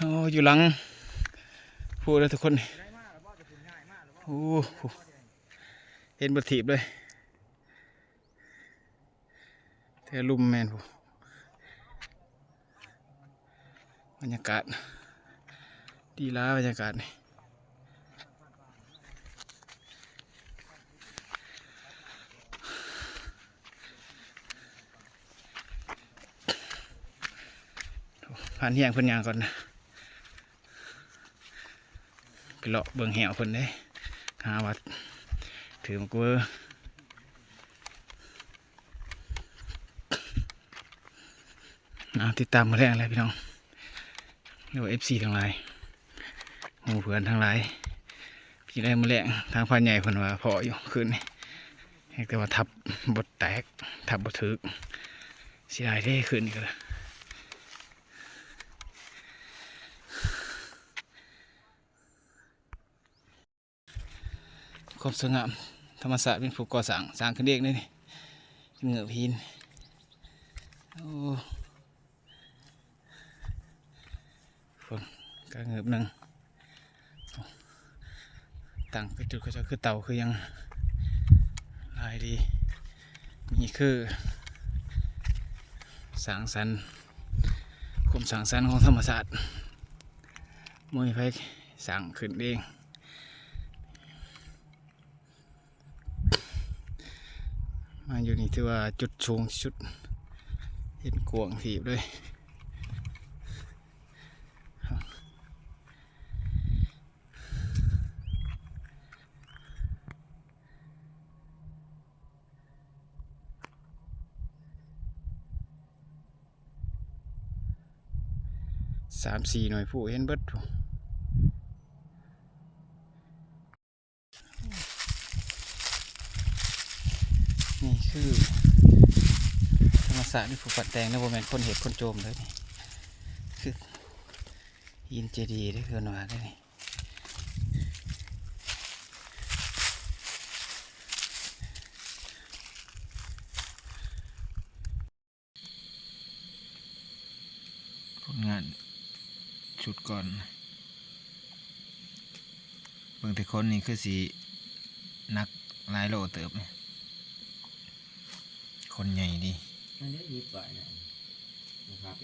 โอ้อยู่หลังพูดแล้วทุกคนโอ้เห็นบทถีบเลยเธอลุ่มแมนผู้บรรยากาศดีล้าบรรยากาศนี่ผ่านเฮียงเพิ่นยางก่อนนะไปเลาะเบิ่งแหวเพิ่นเด้หาวัดถือมากเวอร์ติดตามมาแรงเลยพี่น้องเรียกว่า FC ทั้งหลายหมู่เพื่อนทั้งหลายพี่ได้มาแรงทางพันใหญ่เพิ่นว่าพออยู่คืนนี้แต่ว่าทับบทแตกทับบทถึกเสียดายเด้คืนนี้ก็เลยความสวยงามธรรมศาสตร์เป็นผู้ก่อสร้างขึ้นเองเลยนี่เหงือพินโอ้คนกระเหงือบหนึ่งต่างจุดก็จะคือเต่าคือยังลายดีนี่คือสร้างสรรค์ความสร้างสรรค์ของธรรมศาสตร์มวยไฟสร้างขึ้นเองมาอยู่นี่ถือว่าจุดสูงที่สุดเห็นกวางถีบด้วย3-4หน่วยผู้เห็นเบิดนี่คือธรรมศาสตร์ที่ผูกปัดแตงนะโบแมนคนเห็ดคนโจมเลยนี่คือหินเจดีย์ได้คือหน่อยได้นี่ผลงานชุดก่อนเบื้องแต่คนนี่คือสีนักลายโลเติบเนี่ยคนใหญ่ดีอันนี้มีฝ่ายนะครับ